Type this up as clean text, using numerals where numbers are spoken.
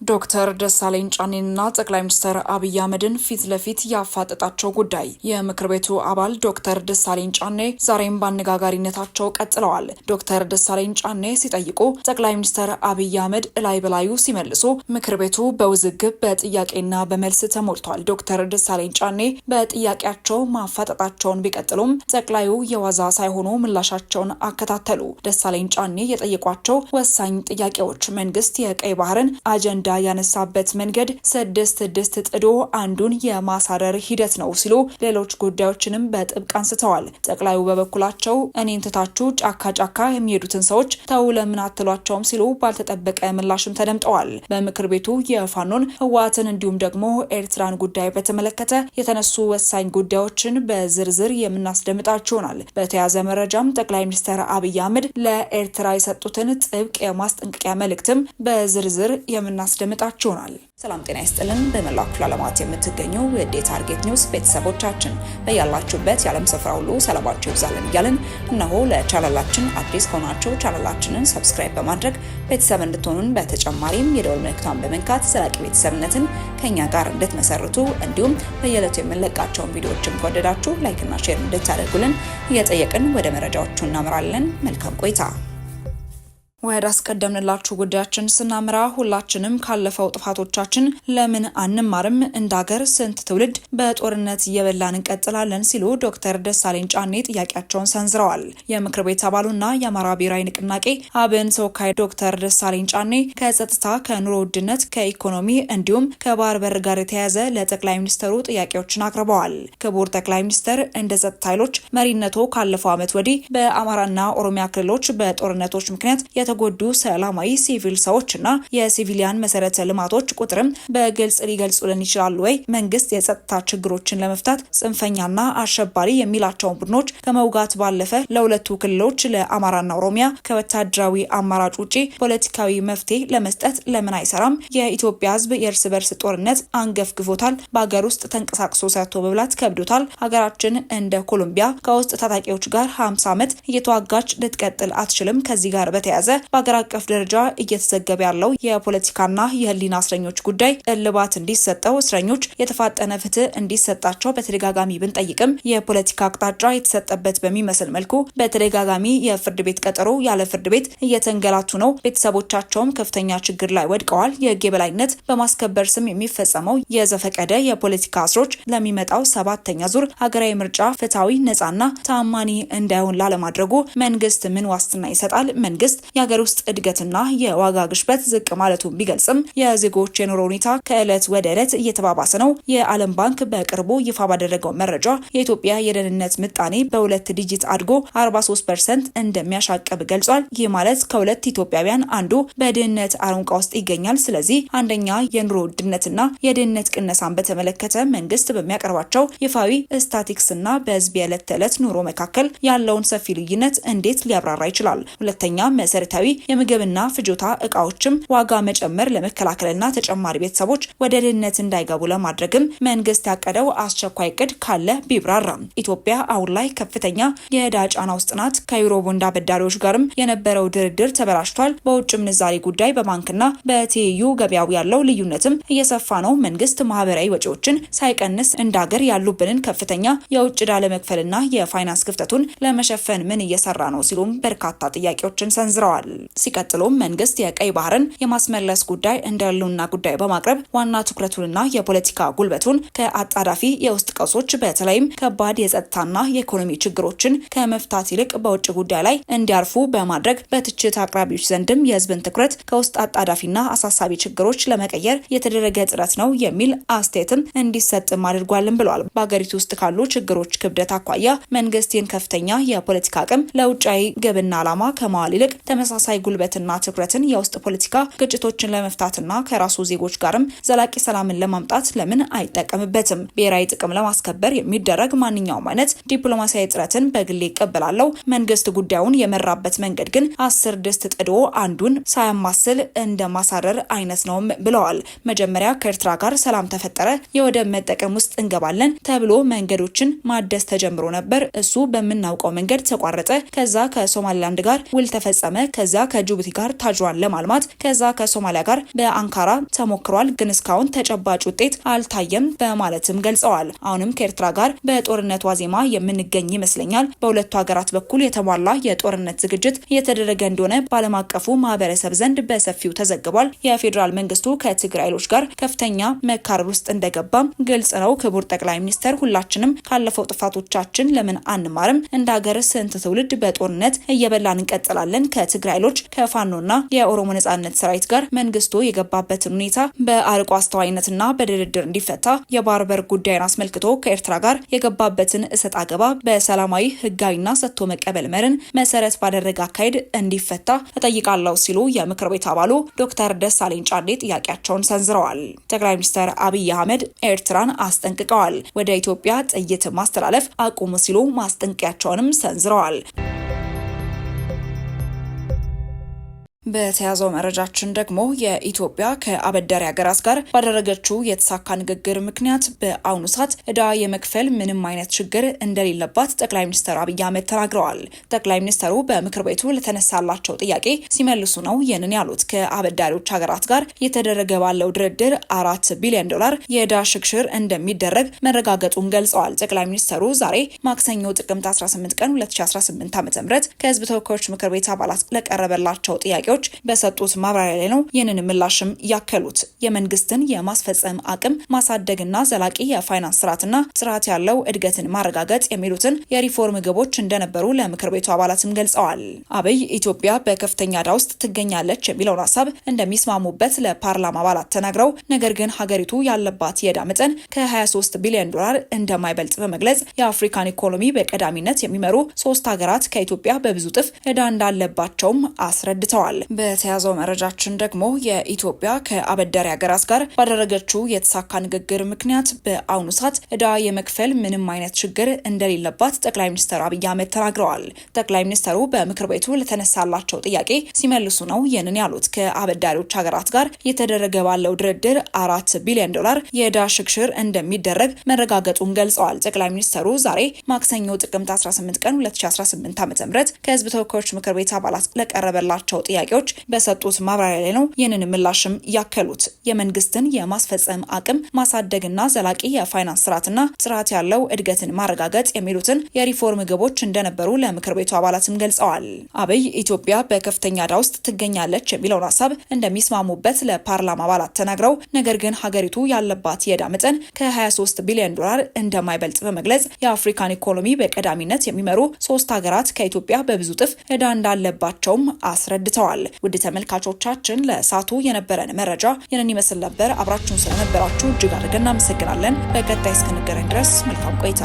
ዶክተር ደሳለኝ ጫኔንና ጠቅላይ ሚኒስትር አብይ አህመድን ፊት ለፊት ያፋጠጣቸው ጉዳይ የምክር ቤቱ አባል ዶክተር ደሳለኝ ጫኔ ዛሬም በአነጋጋሪነታቸው ቀጥለዋል። ዶክተር ደሳለኝ ጫኔ ሲጠይቁ ጠቅላይ ሚኒስትር አብይ አህመድ እላይ በላዩ ሲመልሱ ምክር ቤቱ በውዝግብ በጥያቄና በመልስ ተሞልቷል። ዶክተር ደሳለኝ ጫኔ በጥያቄያቸው ማፋጠጣቸውን ቢቀጥሉም ጠቅላዩ የዋዛ ሳይሆኑ ምላሻቸውን አከታተሉ። ደሳለኝ ጫኔ የጠየቋቸው ወሳኝ ጥያቄዎች መንግስት የቀይ ባህርን አጀንዳ ያነሳበት መንገድ ስድስት ጥዶ አንዱን የማሳረር ሂደት ነው ሲሉ ሌሎች ጉዳዮችንም በጥብቅ አንስተዋል። ጠቅላዩ በበኩላቸው እኔን ትታችሁ ጫካ የሚሄዱትን ሰዎች ተው ለምን አትሏቸውም ሲሉ ባልተጠበቀ ምላሽም ተደምጠዋል። በምክር ቤቱ የፋኖን ህወሓትን እንዲሁም ደግሞ ኤርትራን ጉዳይ በተመለከተ የተነሱ ወሳኝ ጉዳዮችን በዝርዝር የምናስደምጣችሁናል። በተያያዘ መረጃም ጠቅላይ ሚኒስትር አብይ አህመድ ለኤርትራ የሰጡትን ጥብቅ የማስጠንቀቂያ መልእክትም በዝርዝር የምናስደምጣችሁናል። ሰላም ጤና ይስጥልን። በመላው ክፍለ ዓለማት የምትገኙ የዴ ታርጌት ኒውስ ቤተሰቦቻችን በያላችሁበት የዓለም ስፍራ ሁሉ ሰላማችሁ ይብዛልን እያልን እነሆ ለቻናላችን አዲስ ከሆናችሁ ቻናላችንን ሰብስክራይብ በማድረግ ቤተሰብ እንድትሆኑን በተጨማሪም የደወል ምልክቷን በመንካት ዘላቂ ቤተሰብነትን ከኛ ጋር እንድትመሰርቱ እንዲሁም በየዕለቱ የምንለቃቸውን ቪዲዮዎችን ከወደዳችሁ ላይክና ሼር እንድታደርጉልን እየጠየቅን ወደ መረጃዎቹ እናምራለን። መልካም ቆይታ። ወደ አስቀደምንላችሁ ጉዳያችን ስናምራ ሁላችንም ካለፈው ጥፋቶቻችን ለምን አንማርም? እንዳገር ስንት ትውልድ በጦርነት እየበላን እንቀጥላለን ሲሉ ዶክተር ደሳለኝ ጫኔ ጥያቄያቸውን ሰንዝረዋል። የምክር ቤት አባሉና የአማራ ብሔራዊ ንቅናቄ አብን ተወካይ ዶክተር ደሳለኝ ጫኔ ከጸጥታ፣ ከኑሮ ውድነት፣ ከኢኮኖሚ እንዲሁም ከባህር በር ጋር የተያያዘ ለጠቅላይ ሚኒስትሩ ጥያቄዎችን አቅርበዋል። ክቡር ጠቅላይ ሚኒስትር እንደ ጸጥታ ኃይሎች መሪነቶ ካለፈው ዓመት ወዲህ በአማራና ኦሮሚያ ክልሎች በጦርነቶች ምክንያት የተጎዱ ሰላማዊ ሲቪል ሰዎችና የሲቪሊያን መሰረተ ልማቶች ቁጥርም በግልጽ ሊገልጹልን ይችላሉ ወይ? መንግስት የጸጥታ ችግሮችን ለመፍታት ጽንፈኛና አሸባሪ የሚላቸውን ቡድኖች ከመውጋት ባለፈ ለሁለቱ ክልሎች ለአማራና ኦሮሚያ ከወታደራዊ አማራጭ ውጪ ፖለቲካዊ መፍትሄ ለመስጠት ለምን አይሰራም? የኢትዮጵያ ሕዝብ የእርስ በርስ ጦርነት አንገፍግፎታል። በሀገር ውስጥ ተንቀሳቅሶ ሰርቶ መብላት ከብዶታል። ሀገራችን እንደ ኮሎምቢያ ከውስጥ ታጣቂዎች ጋር 50 ዓመት እየተዋጋች ልትቀጥል አትችልም። ከዚህ ጋር በተያያዘ በአገር አቀፍ ደረጃ እየተዘገበ ያለው የፖለቲካና የህሊና እስረኞች ጉዳይ እልባት እንዲሰጠው፣ እስረኞች የተፋጠነ ፍትህ እንዲሰጣቸው በተደጋጋሚ ብንጠይቅም የፖለቲካ አቅጣጫ የተሰጠበት በሚመስል መልኩ በተደጋጋሚ የፍርድ ቤት ቀጠሮ ያለ ፍርድ ቤት እየተንገላቱ ነው። ቤተሰቦቻቸውም ከፍተኛ ችግር ላይ ወድቀዋል። የህግ የበላይነት በማስከበር ስም የሚፈጸመው የዘፈቀደ የፖለቲካ እስሮች ለሚመጣው 7ኛ ዙር ሀገራዊ ምርጫ ፍትሃዊ፣ ነጻና ታማኒ እንዳይሆን ላለማድረጉ መንግስት ምን ዋስትና ይሰጣል? መንግስት የሀገር ውስጥ እድገትና የዋጋ ግሽበት ዝቅ ማለቱን ቢገልጽም የዜጎች የኑሮ ሁኔታ ከዕለት ወደ ዕለት እየተባባሰ ነው። የዓለም ባንክ በቅርቡ ይፋ ባደረገው መረጃ የኢትዮጵያ የደህንነት ምጣኔ በ2 ዲጂት አድጎ 43% እንደሚያሻቅብ ገልጿል። ይህ ማለት ከሁለት ኢትዮጵያውያን አንዱ በድህነት አረንቋ ውስጥ ይገኛል። ስለዚህ አንደኛ የኑሮ ውድነትና የድህነት ቅነሳን በተመለከተ መንግስት በሚያቀርባቸው ይፋዊ ስታቲክስና በህዝብ የዕለት ተዕለት ኑሮ መካከል ያለውን ሰፊ ልዩነት እንዴት ሊያብራራ ይችላል? ሁለተኛ መሰረታዊ የምግብና ፍጆታ እቃዎችም ዋጋ መጨመር ለመከላከልና ተጨማሪ ቤተሰቦች ወደ ድህነት እንዳይገቡ ለማድረግም መንግስት ያቀደው አስቸኳይ እቅድ ካለ ቢብራራም። ኢትዮጵያ አሁን ላይ ከፍተኛ የዕዳ ጫና ውስጥ ናት። ከዩሮ ቦንድ አበዳሪዎች ጋርም የነበረው ድርድር ተበላሽቷል። በውጭ ምንዛሪ ጉዳይ በባንክና በትይዩ ገበያው ያለው ልዩነትም እየሰፋ ነው። መንግስት ማህበራዊ ወጪዎችን ሳይቀንስ እንዳገር ያሉብንን ከፍተኛ የውጭ ዕዳ ለመክፈልና የፋይናንስ ክፍተቱን ለመሸፈን ምን እየሰራ ነው ሲሉም በርካታ ጥያቄዎችን ሰንዝረዋል። ሲቀጥሉም መንግስት የቀይ ባህርን የማስመለስ ጉዳይ እንደ ህልውና ጉዳይ በማቅረብ ዋና ትኩረቱንና የፖለቲካ ጉልበቱን ከአጣዳፊ የውስጥ ቀውሶች በተለይም ከባድ የጸጥታና የኢኮኖሚ ችግሮችን ከመፍታት ይልቅ በውጭ ጉዳይ ላይ እንዲያርፉ በማድረግ በትችት አቅራቢዎች ዘንድም የህዝብን ትኩረት ከውስጥ አጣዳፊና አሳሳቢ ችግሮች ለመቀየር የተደረገ ጥረት ነው የሚል አስተያየትም እንዲሰጥም አድርጓልም ብለዋል። በሀገሪቱ ውስጥ ካሉ ችግሮች ክብደት አኳያ መንግስትን ከፍተኛ የፖለቲካ አቅም ለውጫዊ ግብና ዓላማ ከመዋል ይልቅ ተመሳሳይ ጉልበትና ትኩረትን የውስጥ ፖለቲካ ግጭቶችን ለመፍታትና ከራሱ ዜጎች ጋርም ዘላቂ ሰላምን ለማምጣት ለምን አይጠቀምበትም? ብሔራዊ ጥቅም ለማስከበር የሚደረግ ማንኛውም አይነት ዲፕሎማሲያዊ ጥረትን በግሌ ይቀበላለሁ። መንግስት ጉዳዩን የመራበት መንገድ ግን 10 ድስት ጥዶ አንዱን ሳያማስል እንደማሳረር አይነት ነውም ብለዋል። መጀመሪያ ከኤርትራ ጋር ሰላም ተፈጠረ፣ የወደብ መጠቀም ውስጥ እንገባለን ተብሎ መንገዶችን ማደስ ተጀምሮ ነበር። እሱ በምናውቀው መንገድ ተቋረጠ። ከዛ ከሶማሊላንድ ጋር ውል ተፈጸመ። ከዛ ከጅቡቲ ጋር ታጅዋን ለማልማት ከዛ ከሶማሊያ ጋር በአንካራ ተሞክሯል፣ ግን እስካሁን ተጨባጭ ውጤት አልታየም በማለትም ገልጸዋል። አሁንም ከኤርትራ ጋር በጦርነት ዋዜማ የምንገኝ ይመስለኛል። በሁለቱ ሀገራት በኩል የተሟላ የጦርነት ዝግጅት እየተደረገ እንደሆነ በዓለም አቀፉ ማህበረሰብ ዘንድ በሰፊው ተዘግቧል። የፌዴራል መንግስቱ ከትግራይ ኃይሎች ጋር ከፍተኛ መካረር ውስጥ እንደገባም ግልጽ ነው። ክቡር ጠቅላይ ሚኒስተር፣ ሁላችንም ካለፈው ጥፋቶቻችን ለምን አንማርም? እንደ ሀገር ስንት ትውልድ በጦርነት እየበላን እንቀጥላለን? ከትግራይ ኃይሎች ከፋኖና የኦሮሞ ነጻነት ሰራዊት ጋር መንግስቱ የገባበትን ሁኔታ በአርቆ አስተዋይነትና በድርድር እንዲፈታ፣ የባህር በር ጉዳይን አስመልክቶ ከኤርትራ ጋር የገባበትን እሰጥ አገባ በሰላማዊ ህጋዊና ሰጥቶ መቀበል መርን መሰረት ባደረገ አካሄድ እንዲፈታ እጠይቃለሁ ሲሉ የምክር ቤት አባሉ ዶክተር ደሳለኝ ጫኔ ጥያቄያቸውን ሰንዝረዋል። ጠቅላይ ሚኒስትር አብይ አህመድ ኤርትራን አስጠንቅቀዋል። ወደ ኢትዮጵያ ጥይት ማስተላለፍ አቁሙ ሲሉ ማስጠንቀቂያቸውንም ሰንዝረዋል። በተያዘው መረጃችን ደግሞ የኢትዮጵያ ከአበዳሪ ሀገራት ጋር ባደረገችው የተሳካ ንግግር ምክንያት በአሁኑ ሰዓት ዕዳ የመክፈል ምንም አይነት ችግር እንደሌለባት ጠቅላይ ሚኒስትር አብይ አህመድ ተናግረዋል። ጠቅላይ ሚኒስትሩ በምክር ቤቱ ለተነሳላቸው ጥያቄ ሲመልሱ ነው ይህንን ያሉት። ከአበዳሪዎች ሀገራት ጋር የተደረገ ባለው ድርድር $4 ቢሊዮን የዕዳ ሽግሽር እንደሚደረግ መረጋገጡን ገልጸዋል። ጠቅላይ ሚኒስትሩ ዛሬ ማክሰኞ ጥቅምት 18 ቀን 2018 ዓ.ም ከህዝብ ተወካዮች ምክር ቤት አባላት ለቀረበላቸው ጥያቄዎች በሰጡት ማብራሪያ ላይ ነው ይህንን ምላሽም ያከሉት። የመንግስትን የማስፈጸም አቅም ማሳደግና ዘላቂ የፋይናንስ ስርዓትና ጥራት ያለው እድገትን ማረጋገጥ የሚሉትን የሪፎርም ግቦች እንደነበሩ ለምክር ቤቱ አባላትም ገልጸዋል። አብይ ኢትዮጵያ በከፍተኛ ዕዳ ውስጥ ትገኛለች የሚለውን ሀሳብ እንደሚስማሙበት ለፓርላማ አባላት ተናግረው፣ ነገር ግን ሀገሪቱ ያለባት የዕዳ መጠን ከ$23 ቢሊዮን እንደማይበልጥ በመግለጽ የአፍሪካን ኢኮኖሚ በቀዳሚነት የሚመሩ 3 ሀገራት ከኢትዮጵያ በብዙ እጥፍ ዕዳ እንዳለባቸውም አስረድተዋል። በተያዘው መረጃችን ደግሞ የኢትዮጵያ ከአበዳሪ ሀገራት ጋር ባደረገችው የተሳካ ንግግር ምክንያት በአሁኑ ሰዓት ዕዳ የመክፈል ምንም አይነት ችግር እንደሌለባት ጠቅላይ ሚኒስትር አብይ አህመድ ተናግረዋል። ጠቅላይ ሚኒስትሩ በምክር ቤቱ ለተነሳላቸው ጥያቄ ሲመልሱ ነው ይህንን ያሉት። ከአበዳሪዎች ሀገራት ጋር የተደረገ ባለው ድርድር $4 ቢሊዮን የዕዳ ሽግሽር እንደሚደረግ መረጋገጡን ገልጸዋል። ጠቅላይ ሚኒስትሩ ዛሬ ማክሰኞ ጥቅምት 18 ቀን 2018 ዓ.ም ከህዝብ ተወካዮች ምክር ቤት አባላት ለቀረበላቸው ጥያቄዎች በሰጡት ማብራሪያ ላይ ነው ይህንን ምላሽም ያከሉት። የመንግስትን የማስፈጸም አቅም ማሳደግና ዘላቂ የፋይናንስ ስርዓትና ጥራት ያለው እድገትን ማረጋገጥ የሚሉትን የሪፎርም ግቦች እንደነበሩ ለምክር ቤቱ አባላትም ገልጸዋል። አብይ ኢትዮጵያ በከፍተኛ ዕዳ ውስጥ ትገኛለች የሚለውን ሀሳብ እንደሚስማሙበት ለፓርላማ አባላት ተናግረው፣ ነገር ግን ሀገሪቱ ያለባት የዕዳ መጠን ከ$23 ቢሊዮን እንደማይበልጥ በመግለጽ የአፍሪካን ኢኮኖሚ በቀዳሚነት የሚመሩ 3 ሀገራት ከኢትዮጵያ በብዙ እጥፍ ዕዳ እንዳለባቸውም አስረድተዋል። ውድ ተመልካቾቻችን ለሳቱ የነበረን መረጃ ይህንን ይመስል ነበር። አብራችሁን ስለነበራችሁ እጅግ አድርገን እናመሰግናለን። በቀጣይ እስክንገናኝ ድረስ መልካም ቆይታ።